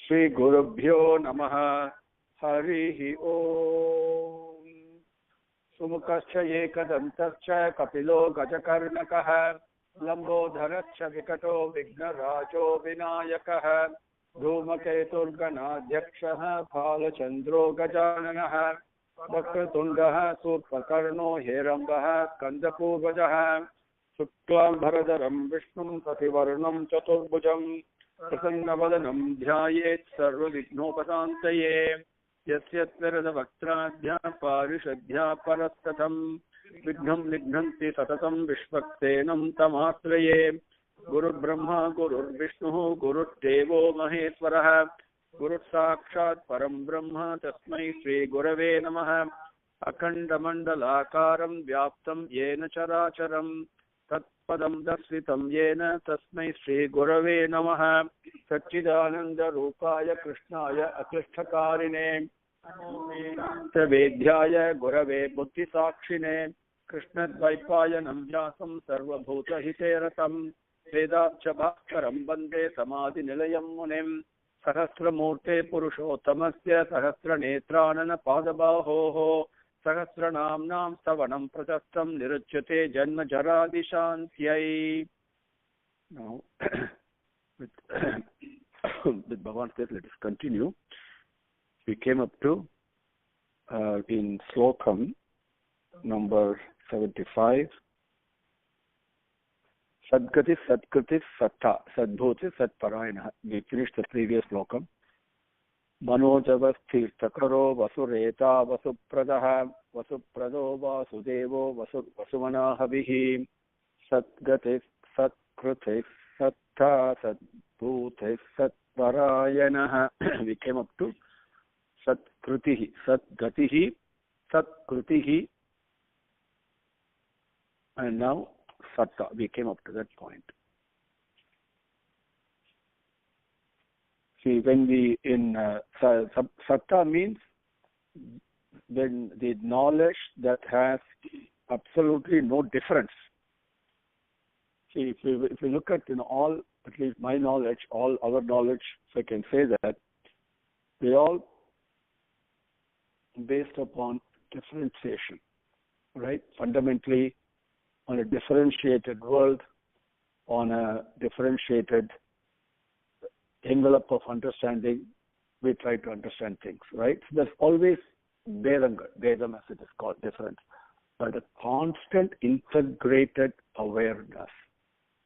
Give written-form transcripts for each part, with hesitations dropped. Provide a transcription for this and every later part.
Shri Gurubhyo Namaha Harihi Om. Sumukascha Ekadantascha Kapilo Gajakarnakaha Lambodharascha Vikato Vignarajo Vinayakaha Dhumaketurganadhyakshaha Phalachandro Gajananaha Vakratundaha Surpakarno Herambaha Skandapurvajaha Suklam Bharadaram Vishnum Pativarnam Chaturbhujam Prasannavadanam Dhyayet Sarvavignopasantaye Yasyatvarada Vaktradhya Parishadhya Parastatam Vignam Nignanti Satatam Vishvaktenam Tamasraye Guru Brahma Guru Vishnu Guru Devo Maheswaraha Guru Sakshat Param Brahma Tasmai Sri Gurave Namaha Akhanda Mandalakaram Vyaptam Yena Characharam Tatpadam Darsritam Yena Tasmai Sri Gurave Namaha Satchidananda Rupaya Krishnaya Aklishtakarine Vedhyaya Gurave Buddhi Sakshine Krishna Dvaipaya Namvyasam Sarva Bhuta Hiteratam Vedabcha Bhakaram Bande Samadhi Nilayam Munim Sahasramurte Purushottamasya Sahasra Netranana Padabaho Sahasranamnam Savanam Pratastam Niruchyate Janma Jaradi Shantyai. Now, with Bhagavan says, let us continue. We came up to in Slokam number 75. Sadgati Satkriti Satta Sadbhuti Satparayana. We finished the previous Slokam. Manojavasthi Sakaro Vasureta Vasupradaha Vasuprado Vasudevo Vasumanahavihi Sadgati Satkriti Satta Sadbhuti Satparayana. We came up to Satkritihi Sadgatihi Satkritihi, and now Satta. We came up to that point. See, when we in Satta means when the knowledge that has absolutely no difference. See, if we look at all, at least my knowledge, all our knowledge, if I can say that, they all based upon differentiation, right? Fundamentally, on a differentiated world, on a differentiated envelope of understanding, we try to understand things, right? So there's always Vedam as it is called, difference, but a constant integrated awareness.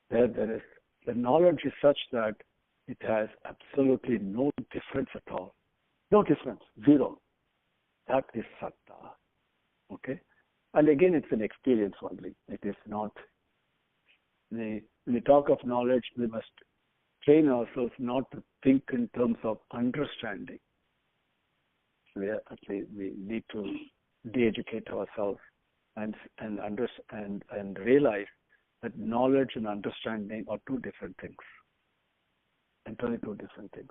There is the knowledge is such that it has absolutely no difference at all. No difference, zero. That is Satta. Okay? And again, it's an experience only. It is not. When we talk of knowledge, we must train ourselves not to think in terms of understanding. We need to de-educate ourselves and realize that knowledge and understanding are two different things. Entirely two different things.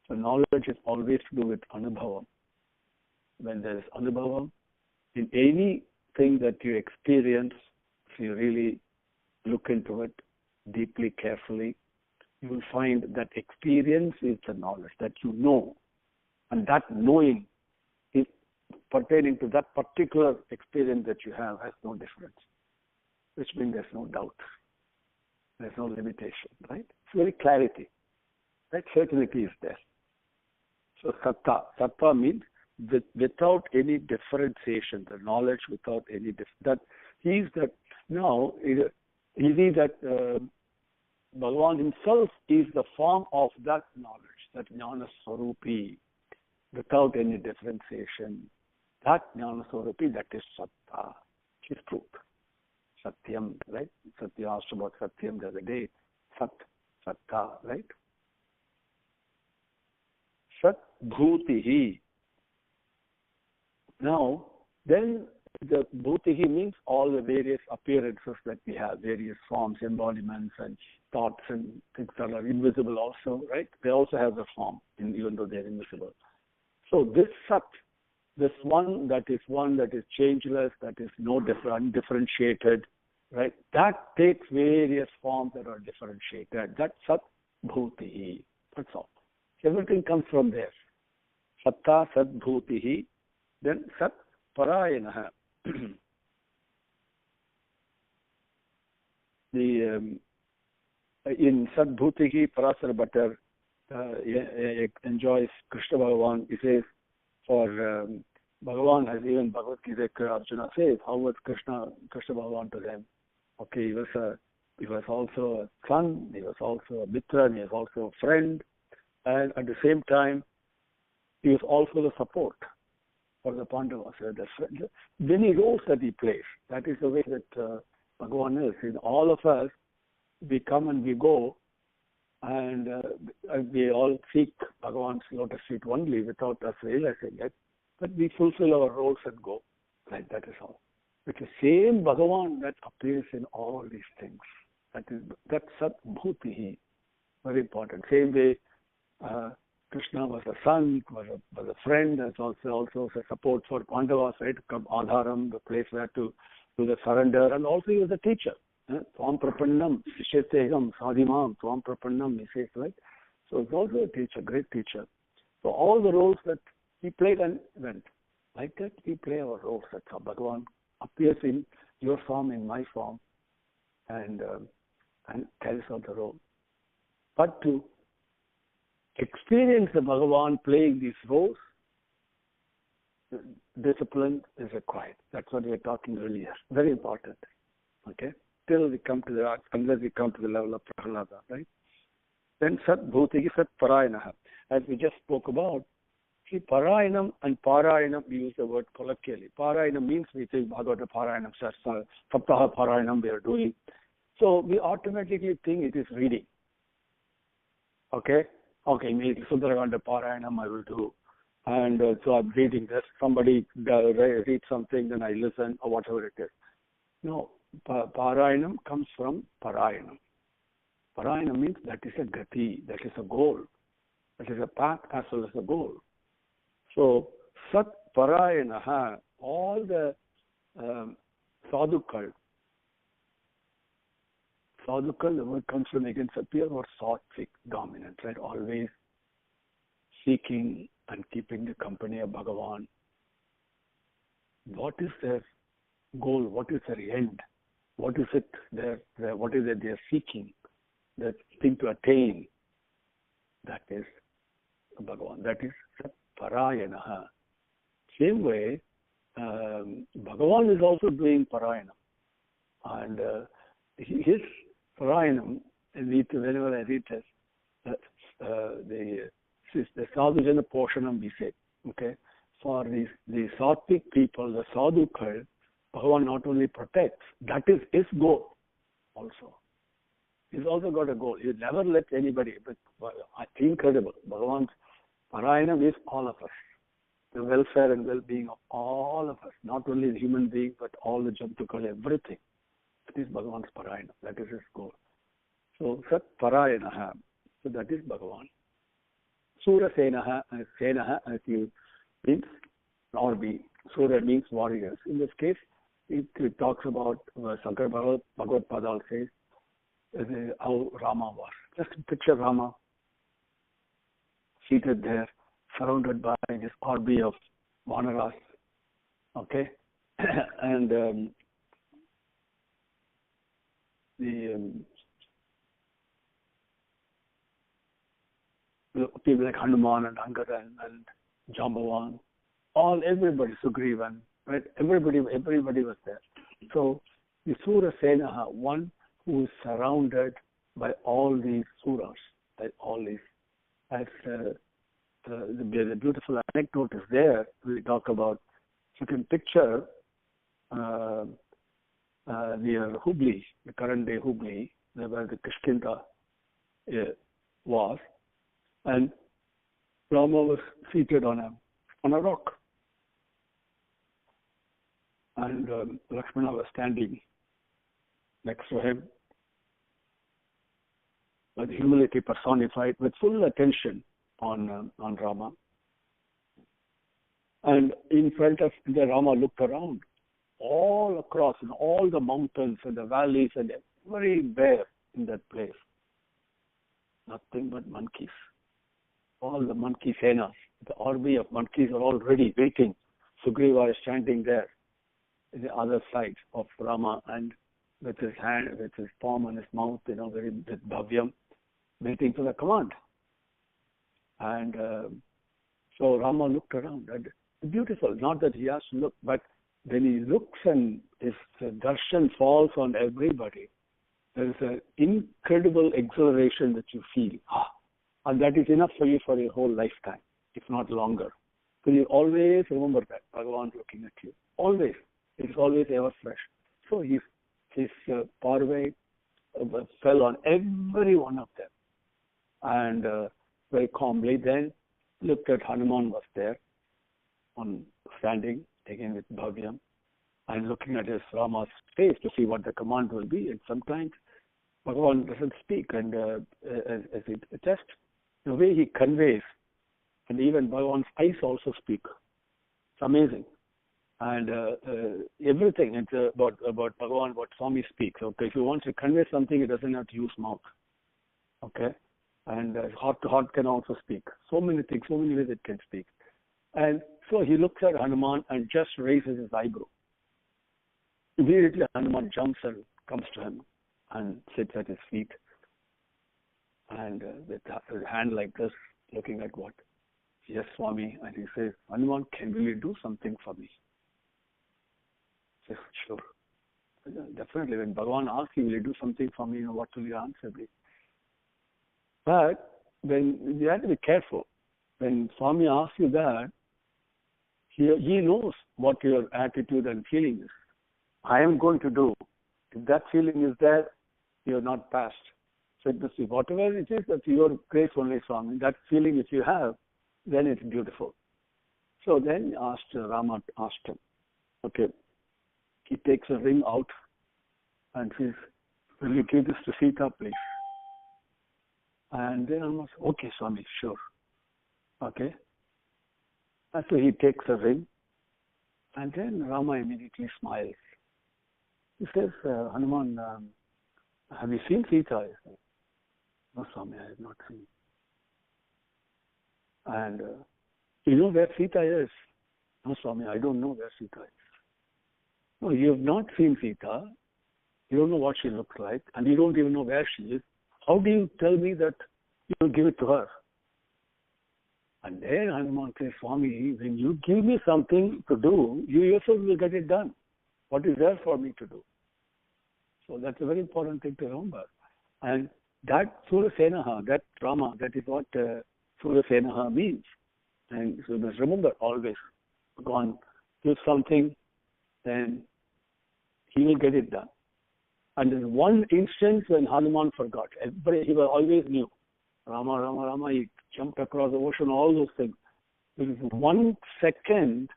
So knowledge is always to do with anubhavam. When there is anubhavam, in anything that you experience, if you really look into it deeply, carefully, you will find that experience is the knowledge that you know. And that knowing is pertaining to that particular experience that you have has no difference, which means there's no doubt. There's no limitation, right? It's very clarity. That certainty is there. So Satta. Satta means without any differentiation, the knowledge without any that he is that now Bhagavan himself is the form of that knowledge, that Jnana Swarupi, without any differentiation. That Jnana Swarupi, that is Satta, which is truth. Satyam, right? Satya asked about Satyam the other day. Satta, right? Sat Bhutihi. Now, then the Bhutihi means all the various appearances that we have, various forms, embodiments, and thoughts and things that are invisible also, right? They also have a form, even though they're invisible. So this Sat, this one that is changeless, that is no undifferentiated, right? That takes various forms that are differentiated. That's Sat Bhuti. That's all. Everything comes from there. Satta Sat Bhuti, then Sat Parayana. In Sat Bhuti, Parasara Bhattar enjoys Krishna Bhagavan. He says, for Bhagavan has even Bhagavad Gita, Arjuna says, how was Krishna Bhagavan to them? Okay, he was also a son, he was also a mitra, and he was also a friend, and at the same time, he was also the support for the Pandavas. The many roles that he plays. That is the way that Bhagavan is. In all of us, we come and we go, and we all seek Bhagavan's lotus feet only without us realizing it. But we fulfill our roles and go. Right, that is all. It's the same Bhagavan that appears in all these things. That's Sat Bhuti. Very important. Same way Krishna was a son, was a friend, as also a support for Pandavas, right? Adharam, the place where to do the surrender, and also he was a teacher. Swam Prapannam, Shisheteham, Sadhimam, Swam Prapannam, he says, right? So he's also a teacher, great teacher. So all the roles that he played and went. Like that, we play our roles. That's how Bhagavan appears in your form, in my form, and carries out the role. But to experience the Bhagavan playing these roles, discipline is required. That's what we were talking earlier. Very important. Okay? Unless we come to the level of Prahlada, right? Then Sat Bhuti Sat Parayana. As we just spoke about, see, Parayanam and Parayanam, we use the word colloquially. Parayanam means we think Bhagavata Parayanam, Saptaha Parayanam we are doing. So we automatically think it is reading. Okay, maybe Sundaraganda Parayanam I will do. And so I'm reading this. Somebody reads something, then I listen, or whatever it is. No, Parayanam comes from Parayanam. Parayanam means that is a gati, that is a goal. That is a path as well as a goal. So, Sat Parayana, all the sadhukal, the word comes from again Sathya or Sattvic, dominant, right? Always seeking and keeping the company of Bhagavan. What is their goal? What is their end? What is it what is it they are seeking? That thing to attain. That is Bhagavan. That is Sat Parayana. Same way, Bhagavan is also doing Parayanam. And his Parayanam, whenever I read this, the Sadhujana Poshanam we say, okay? For the Sattvic people, the Sadhukal, Bhagavan not only protects, that is his goal also. He's also got a goal. He never lets anybody, but incredible. Bhagavan's Parayanam is all of us. The welfare and well-being of all of us, not only the human being, but all the Jantukal, everything. That is Bhagavan's Parayanam. That is his goal. So, Sat Parayanaha. So, that is Bhagavan. Sura Senaha, as you means, or be. Sura means warriors. In this case, it talks about Sankara Bhagavad Padal says how Rama was. Just picture Rama seated there, surrounded by this army of Vanaras. Okay? And the people like Hanuman and Angada and Jambavan, everybody, Sugrivan, right? Everybody was there. So the Sura Senaha, one who is surrounded by all these suras, by all these. As the beautiful anecdote is there, we talk about, you can picture near Hubli, the current day Hubli, where the Kishkinda was, and Rama was seated on a rock, and Lakshmana was standing next to him, with humility personified, with full attention on Rama. And in front of the Rama looked around. All all across, all the mountains and the valleys and everywhere in that place. Nothing but monkeys. All the monkey senas, the army of monkeys are already waiting. Sugriva is standing there in the other side of Rama and with his hand, with his palm on his mouth, with Bhavyam, waiting for the command. And so Rama looked around, and beautiful. Not that he has to look, but when he looks and his darshan falls on everybody, there is an incredible exhilaration that you feel. And that is enough for you for your whole lifetime, if not longer. So you always remember that, Bhagavan looking at you. Always. It is always ever fresh. So his parve fell on every one of them. And very calmly then looked at Hanuman was there, standing, again with Bhavyam, and looking at his Rama's face to see what the command will be. And sometimes Bhagavan doesn't speak, and as it just the way he conveys, and even Bhagavan's eyes also speak. It's amazing. And everything it's about Bhagavan, what Swami speaks. Okay, if he wants to convey something, he doesn't have to use mouth. Okay, and heart to heart can also speak. So many things, so many ways it can speak. And so he looks at Hanuman and just raises his eyebrow. Immediately Hanuman jumps and comes to him and sits at his feet. And with his hand like this, looking at what? Yes, Swami. And he says, Hanuman, can you do something for me? He says, sure. Definitely. When Bhagavan asks you, will you do something for me? What will your answer be? But when you have to be careful. When Swami asks you that, he knows what your attitude and feeling is. I am going to do. If that feeling is there, you are not passed. So whatever it is, that's your grace only, Swami. That feeling if you have, then it's beautiful. So then Rama asked him, okay, he takes a ring out and says, will you give this to Sita, please? And then Rama says, okay, Swami, sure. Okay. And so he takes a ring, and then Rama immediately smiles. He says, Hanuman, have you seen Sita? He says, no, Swami, I have not seen. And you know where Sita is? No, Swami, I don't know where Sita is. No, you have not seen Sita. You don't know what she looks like, and you don't even know where she is. How do you tell me that you will give it to her? And then Hanuman says, Swami, when you give me something to do, you yourself will get it done. What is there for me to do? So that's a very important thing to remember. And that Surasenaha, that Rama, that is what Surasenaha means. And so you must remember always, God gives something, then he will get it done. And there's one instance when Hanuman forgot. He was always knew. Rama, Rama, Rama, he jumped across the ocean, all those things. Within 1 second,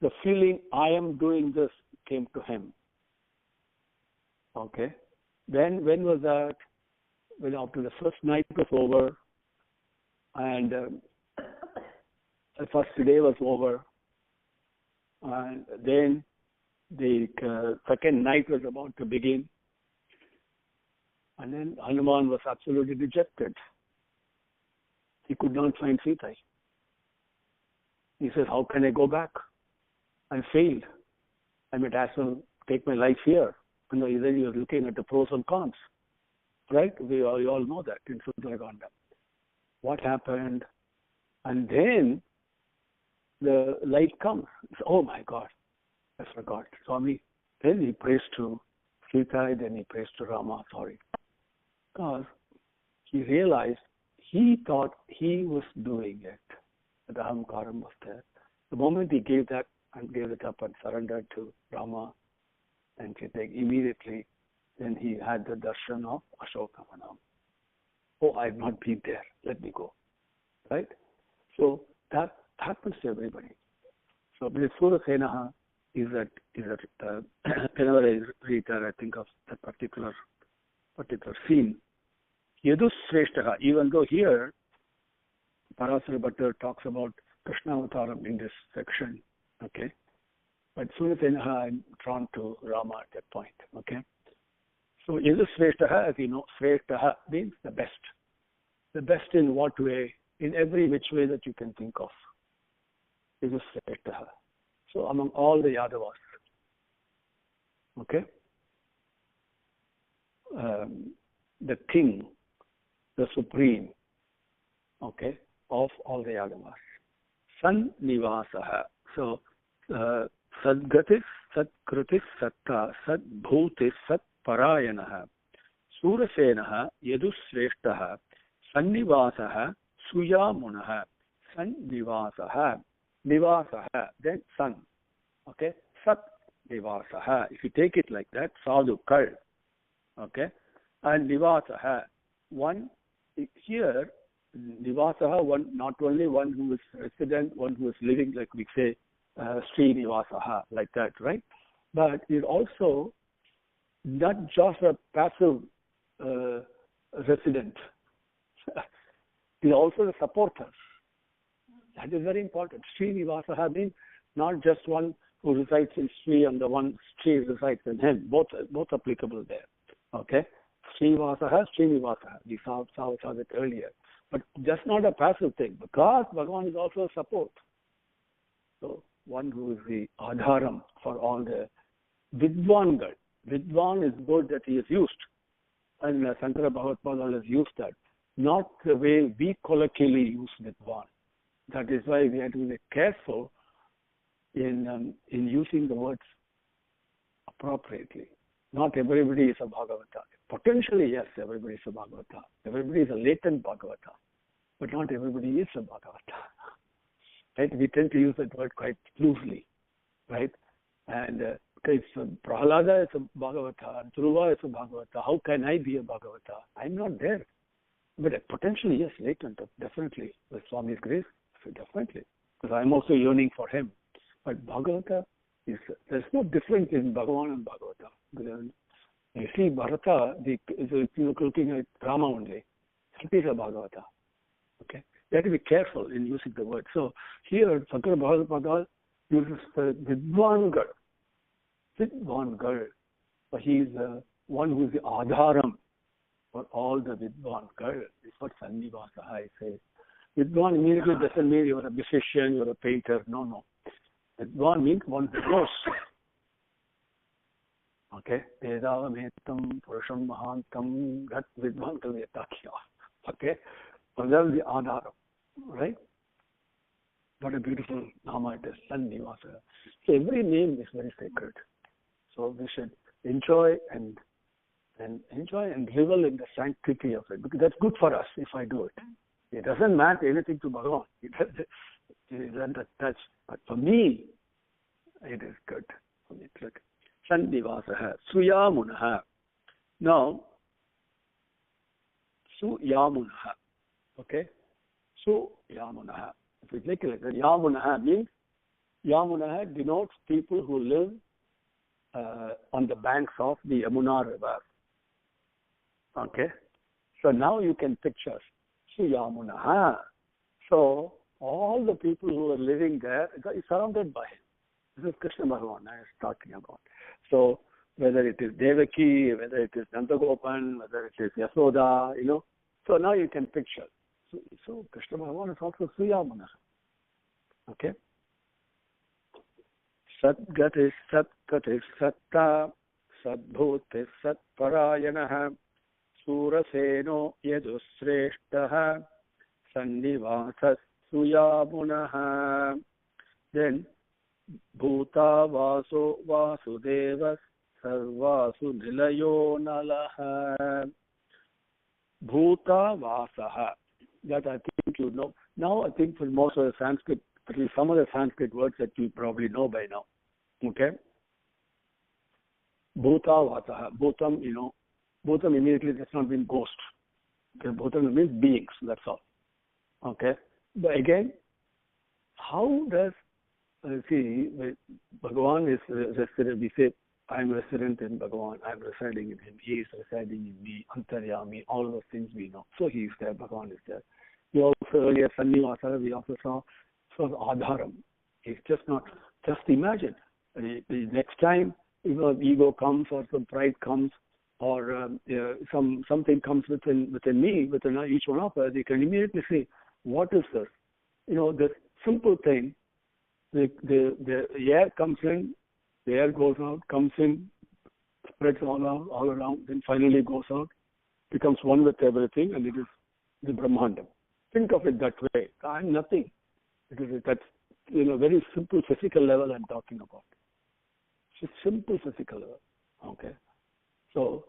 the feeling, I am doing this, came to him. Okay. Then, when was that? When after the first night was over, and the first day was over, and then the second night was about to begin, and then Hanuman was absolutely dejected. He could not find Sita. He says, how can I go back? I failed. I might as well take my life here. And then you're looking at the pros and cons. Right? We all know that in Sundaraganda. What happened? And then the light comes. Oh my God, I forgot. Swami. Then he prays to Sita, then he prays to Rama, because he realized he thought he was doing it. The Ahamkaram was there. The moment he gave that and gave it up and surrendered to Rama and Sita, immediately then he had the darshan of Ashokamanam. Oh, I have not been there. Let me go. Right? So that happens to everybody. So the Surasenaha is that whenever I read that, I think of that particular scene. Yadus Shreshtaha, even though here Parasara Bhattar talks about Krishna Avataram in this section, okay, But Suryasenaha, I'm drawn to Rama at that point. Okay. So Yadu Sreshtaha, as you know, Sreshtaha means the best. The best in what way? In every which way that you can think of. Yadu Sreshtaha. So among all the Yadavas. Okay. The king, the supreme, okay, of all the Yadavas. San Nivasaha. So, Sadgatis, Sadkrutis, Satta, Sadbhutis, Satparayanaha, Surasenaha, Yadusreshtaha, Sannivasaha, Suyamunaha, Sannivasaha, Nivasaha, then Sun. Okay, Sat Nivasaha. If you take it like that, Sadhu Kal. Okay, and Nivasaha, one here, Nivasaha, one not only one who is resident, one who is living, like we say, Sri Nivasaha, like that, right? But it also not just a passive resident. It is also the supporter. That is very important. Sri Nivasaha means not just one who resides in Sri and the one Sri resides in him. Both applicable there. Okay? Srivasaha, Srinivasaha. We saw it earlier. But just not a passive thing, because Bhagavan is also a support. So, one who is the adharam for all the Vidvangal. Vidvan is good that he has used. And Sankara Bhashyam has used that. Not the way we colloquially use Vidvan. That is why we have to be careful in using the words appropriately. Not everybody is a Bhagavata. Potentially, yes, everybody is a Bhagavata. Everybody is a latent Bhagavata. But not everybody is a Bhagavata. Right? We tend to use that word quite loosely. Right? And Prahalada is a Bhagavata, and Dhruva is a Bhagavata. How can I be a Bhagavata? I'm not there. But potentially, yes, latent, definitely. With Swami's grace, definitely. Because I'm also yearning for him. But Bhagavata there's no difference in Bhagavan and Bhagavata. You see, Bharata, if you're looking at Rama only, it is a Bhagavata. Okay? You have to be careful in using the word. So here, Sankara Bhashyam uses the Vidvan Girl. Vidvan Girl. So he is the one who is the Adharam for all the Vidvan Girl. It's what Sannivasaha says. Vidvan immediately doesn't mean you're a musician, you're a painter. No. Vidvan means one who knows. Okay? Vedavametam Purusham Mahantam Gat Vidvan Kalyatakya. Okay? So that is the Adharam. Right? What a beautiful Nama it is. Sannivasa. So every name is very sacred. So we should enjoy and revel in the sanctity of it. Because that's good for us if I do it. It doesn't matter anything to Bhagavan. It doesn't touch. But for me, it is good. For me, it's good. Sannivasaha, Suyamunaha. Now, Suyamunaha. Okay? Suyamunaha. If we take it, Yamunaha means, Yamunaha denotes people who live on the banks of the Yamuna River. Okay? So now you can picture Suyamunaha. So all the people who are living there are surrounded by him. This is Krishna Bhagavan I was talking about. So whether it is Devaki, whether it is Nandagopan, whether it is Yasoda, So now you can picture. So Krishna Bhagavan is also Suyamunaha. Okay? Sadgatis, Satkatis, Satta, Sadbhutis, Satparayanaha, Suraseno Yadusreshtaha, Sannivasas Suyamunaha. Then Bhuta Vaso Vasudevas Sarvasu Nilayo Nalaha. Bhuta Vasaha. That I think you know. Now I think for most of the Sanskrit, at least some of the Sanskrit words that you probably know by now. Okay? Bhuta Vasaha. Bhutam, Bhutam immediately does not mean ghost. Okay? Bhutam means beings, that's all. Okay? But again, how does, Bhagavan is resident, we say, I'm resident in Bhagavan, I'm residing in him, he is residing in me, Antaryami, all those things we know. So he is there, Bhagavan is there. We also earlier, Sannivasa, we also saw Adharam. It's just not, just imagine, The next time, ego comes or some pride comes or something comes within me, within each one of us, you can immediately see, what is this? The simple thing, the air comes in, the air goes out, comes in, spreads all around, then finally goes out, becomes one with everything, and it is the Brahmandam. Think of it that way. I'm nothing. That's very simple physical level I'm talking about. It's a simple physical level. Okay. So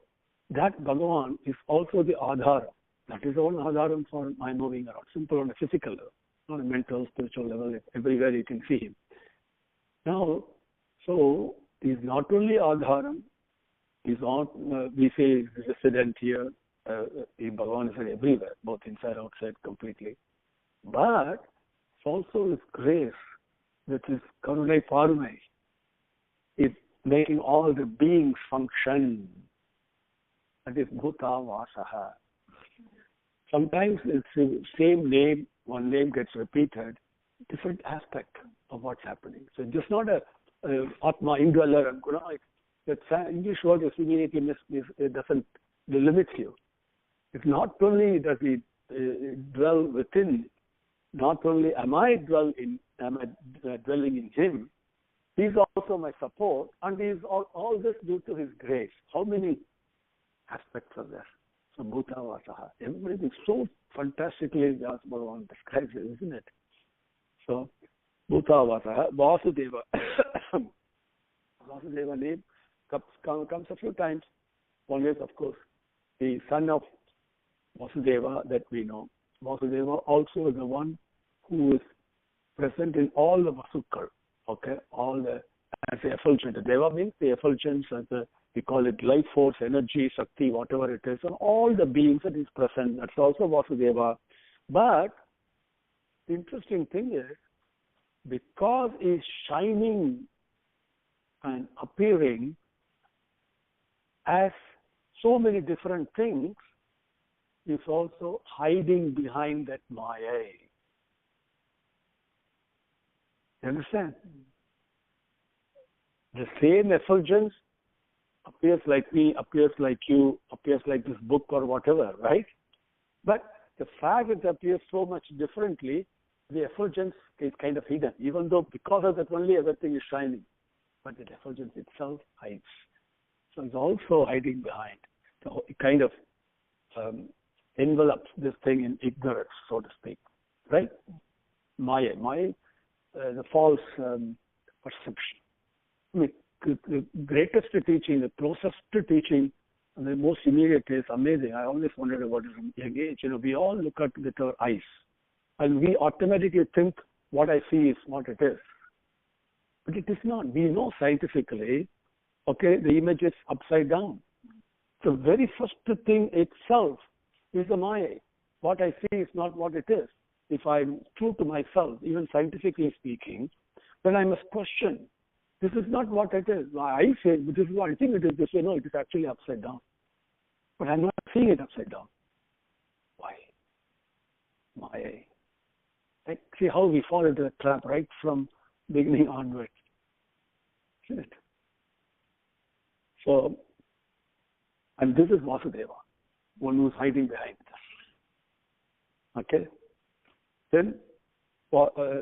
that Bhagavan is also the Adhara. That is all Adharam for my moving around. Simple on a physical level, not a mental, spiritual level. Everywhere you can see him. Now, so he's not only Adharam, he's not, we say he's resident here. Bhagavan is everywhere, both inside, outside, completely. But it's also his grace, which is Karunai Parumai, is making all the beings function. That is Bhuta Vasaha. Sometimes it's the same name, one name gets repeated, different aspect of what's happening. So it's just not a Atma, indweller, and that English word is immediately it doesn't limit you. It's not only does he dwell within, not only am I dwelling in him, he's also my support, and he's all this due to his grace. How many aspects of this? So Bhuta Vasaha, everything so fantastically as Bhagavan describes it, isn't it? So Bhuta Vasaha, Vasudeva. Vasudeva name comes a few times. One is, of course, the son of Vasudeva that we know. Vasudeva also is the one who is present in all the Vasukar, okay? All the, as the effulgence. Deva means the effulgence, we call it life force, energy, Shakti, whatever it is, and all the beings that is present. That's also Vasudeva. But the interesting thing is, because he's shining and appearing as so many different things, is also hiding behind that Maya. You understand? The same effulgence appears like me, appears like you, appears like this book or whatever, right? But the fact that it appears so much differently, the effulgence is kind of hidden, even though because of that only everything is shining. But the effulgence itself hides. So it's also hiding behind. So it kind of envelops this thing in ignorance, so to speak, right? Maya, the false perception. I mean, the greatest teaching, the closest to teaching, and the most immediate is amazing. I always wondered about it from young age. We all look at with our eyes, and we automatically think what I see is what it is. But it is not. We know scientifically, okay, the image is upside down. The very first thing itself is the Maya. What I see is not what it is. If I'm true to myself, even scientifically speaking, then I must question. This is not what it is. I say, this is what I think it is. This way, no, it is actually upside down. But I'm not seeing it upside down. Why? Maya. Like, see how we fall into the trap right from beginning onwards. Isn't it? So, and this is Vasudeva, one who's hiding behind this. Okay? Then, Bhuta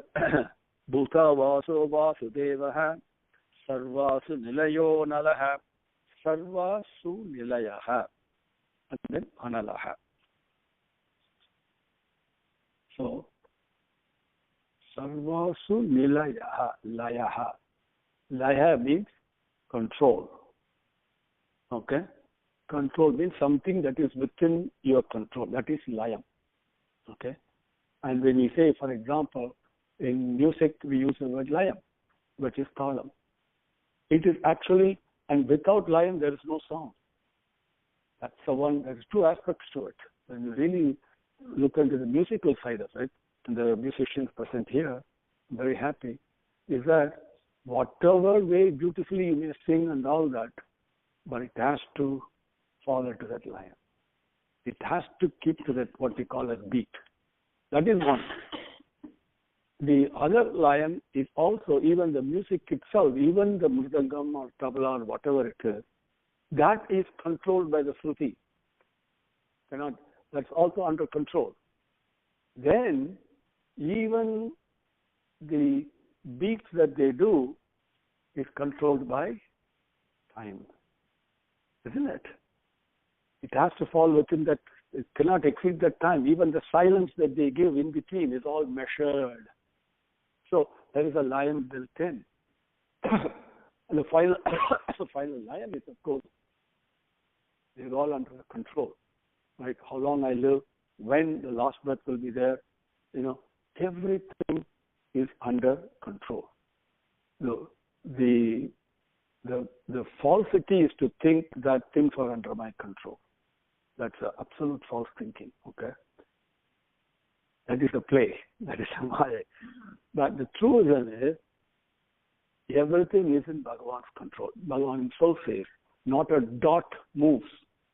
Vaso Vasudevaha, Sarvasu Nilayo Nalaha, Sarvasu Nilayaha, and then Analaha. So, Sarvasu Nilayaha, Layaha. Laya means control. Okay? Control means something that is within your control. That is Layam. Okay? And when we say, for example, in music, we use the word Layam, which is Talam. It is actually, and without Layam, there is no sound. That's the one, there's two aspects to it. When you really look into the musical side of it, and the musicians present here, I'm very happy, is that whatever way beautifully you may sing and all that, but it has to fall into that line. It has to keep to that what we call a beat. That is one. the other layam is also even the music itself, even the mridangam or tabla or whatever it is, that is controlled by the Shruti. That's also under control. Then even the beats that they do is controlled by time, isn't it? It has to fall within that. It cannot exceed that time. Even the silence that they give in between is all measured. So there is a layam built in. And the final layam is, of course, they're all under control. Right? How long I live, when the last breath will be there, everything is under control. The falsity is to think that things are under my control. That's absolute false thinking, okay? That is a play. That is a maya. But the truth is, everything is in Bhagavan's control. Bhagavan himself says, not a dot moves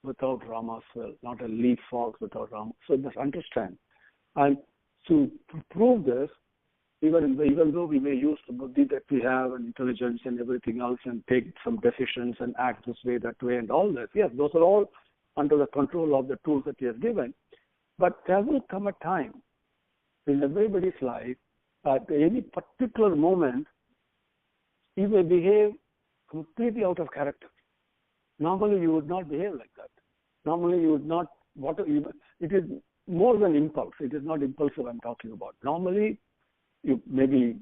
without Rama's will, not a leaf falls without Rama. So you must understand. And to prove this, even though we may use the buddhi that we have and intelligence and everything else and take some decisions and act this way, that way and all that, yes, those are all under the control of the tools that he has given. But there will come a time in everybody's life, at any particular moment, he may behave completely out of character. Normally, you would not behave like that. Normally, you would not. It is more than impulse. It is not impulsive I'm talking about. Normally, you may be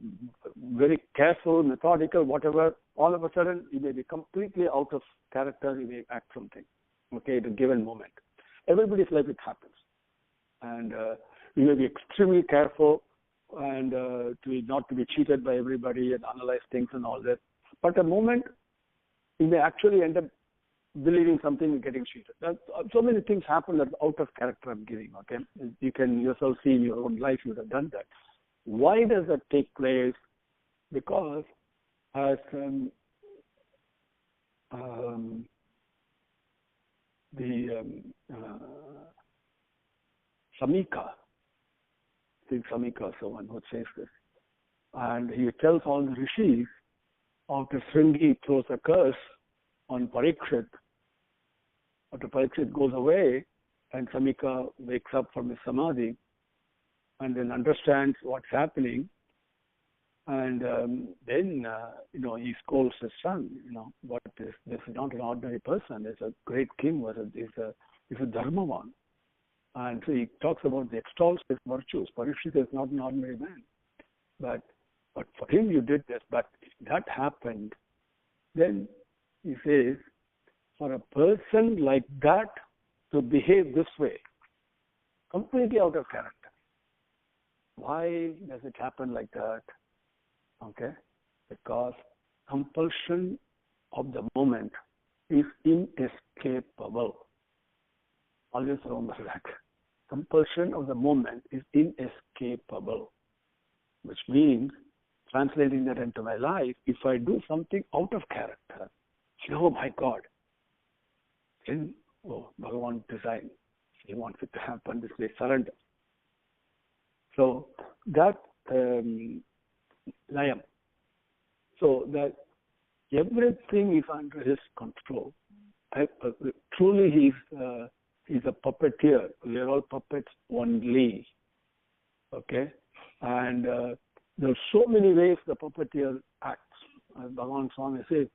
very careful, methodical, whatever. All of a sudden, you may be completely out of character. You may act something, okay, at a given moment. Everybody's life it happens. And you may be extremely careful and not to be cheated by everybody and analyze things and all that. But a moment, you may actually end up believing something and getting cheated. So many things happen that out of character I'm giving, okay? You can yourself see in your own life you have done that. Why does that take place? Because as Samika, I think Samika is someone who says this, and he tells all the rishis after Shringi throws a curse on Parikshit, after Parikshit goes away and Samika wakes up from his samadhi and then understands what's happening, and then he scolds his son. What is this? Is not an ordinary person. It's a great king. He's a dharmavan, and so he talks about the extols his virtues. Parikshit is not an ordinary man, but for him you did this. But if that happened, then he says, for a person like that to behave this way, completely out of character, why does it happen like that? Okay? Because compulsion of the moment is inescapable. Always remember that. Compulsion of the moment is inescapable, which means, translating that into my life, if I do something out of character, oh my God, then, Bhagavan designed. He wants it to happen this way, surrender. So that layam, so that everything is under his control. Truly, he's a puppeteer. We are all puppets only. Okay, and there are so many ways the puppeteer acts. As Bhagavan Swami says,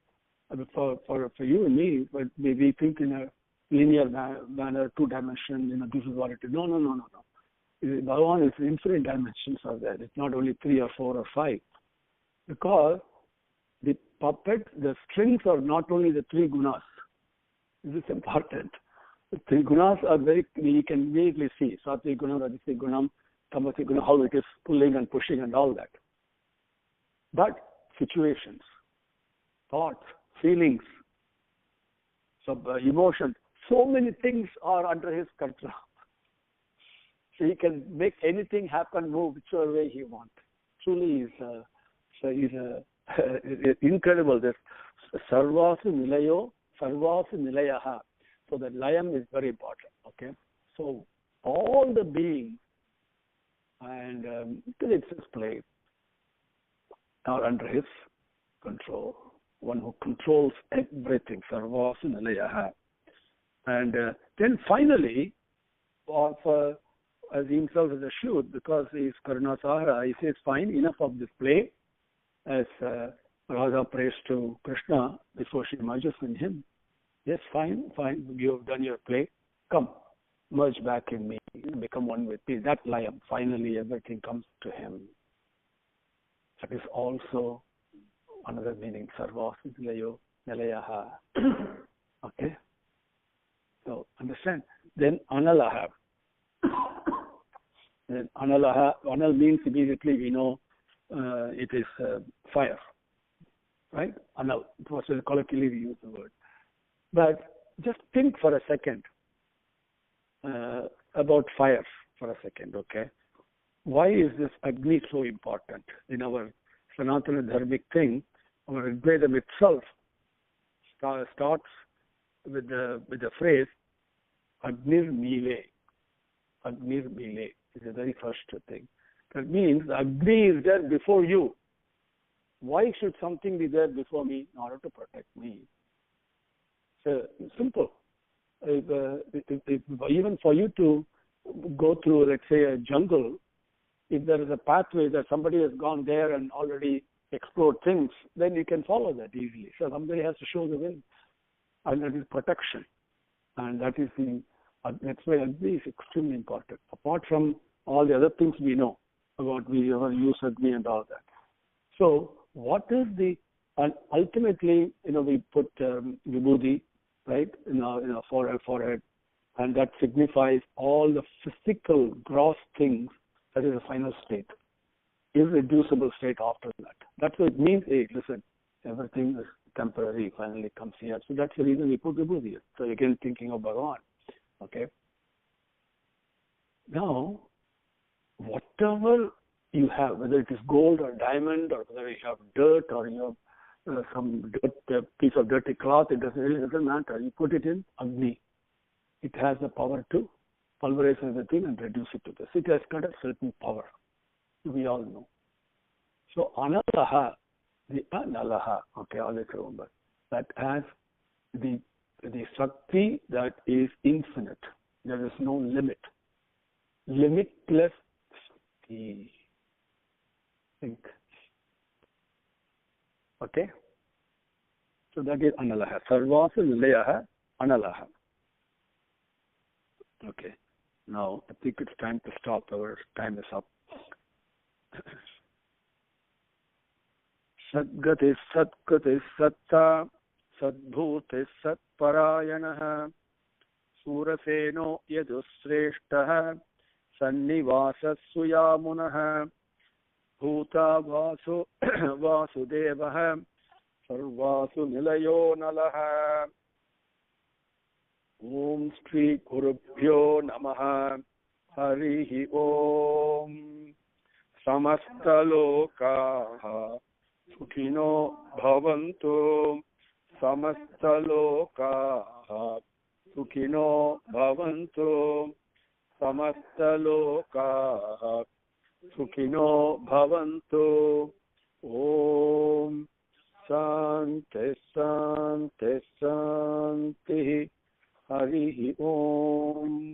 for you and me, but we think in a linear manner, 2 dimension. This is what it is. No. Bhagavan is infinite dimensions are there. It's not only 3 or 4 or 5. Because the puppet, the strings are not only the 3 gunas. This is important. The 3 gunas are you can immediately see. Sathya guna, Rajasi gunam, Tamasi guna, how it is pulling and pushing and all that. But situations, thoughts, feelings, emotions, so many things are under his control. So he can make anything happen, move whichever way he wants. Truly, he's incredible. This sarvasu nilayaha. So that layam is very important. Okay, so all the beings, and it's his place. are under his control. One who controls everything, sarvasu nilayaha. And then finally, as he himself is assured, because he is Karunasahara, he says, fine, enough of this play, as Radha prays to Krishna before she merges in him. Yes, fine, you have done your play. Come, merge back in me, become one with me. That Layam, finally everything comes to him. That is also another meaning, sarvasu nilayaha. Okay? So, understand? Then Analaha. Then Analaha, Anal means immediately we know it is fire. Right? Anal. It was colloquially we use the word. But just think for a second about fire for a second, okay? Why is this Agni so important? In our Sanatana Dharmic thing, our Rigvedam itself starts with the phrase Agnir Mile. Agnir Mile is the very first thing. That means Agni is there before you. Why should something be there before me? In order to protect me. So simple. Even for you to go through, let's say, a jungle, if there is a pathway that somebody has gone there and already explored things, then you can follow that easily. So somebody has to show the way. And that is protection. And that is that's why Agni is extremely important. Apart from all the other things we know about, we ever use Agni and all that. So what is and ultimately, we put vibhuti, right, in our forehead, and that signifies all the physical, gross things. That is the final state, irreducible state after that. That's what it means. Hey, listen, everything is temporary, finally comes here. So that's the reason we put vibhuti here. So again, thinking of Bhagavan. Okay. Now, whatever you have, whether it is gold or diamond, or whether you have dirt or you have some piece of dirty cloth, it doesn't matter. You put it in Agni. It has the power to pulverize everything and reduce it to this. It has got a certain power. We all know. So Analaha, the Analaha, okay, always remember, that has the Shakti that is infinite. There is no limit. Limitless Shakti. Think. Okay? So that is Analaha. Sarvasu Nilayaha, Analaha. Okay. Now, I think it's time to stop. Our time is up. Sadgati Satkati Satta Sadbhuti Satparayanaha Suraseno Yadusreshtaha Sannivasa Suyamunaha Bhuta Vasu Vasudevaha Sarvasu Nilayo Nalaha Om Shri Gurubhyo Namaha Harihi Om Samasta Lokaha Sukhino Bhavantu Samasta Lokaha Sukhino Bhavantu Samasta Lokaha Sukhino Bhavantu. Om Shanti Shanti Shanti. Harihi Om.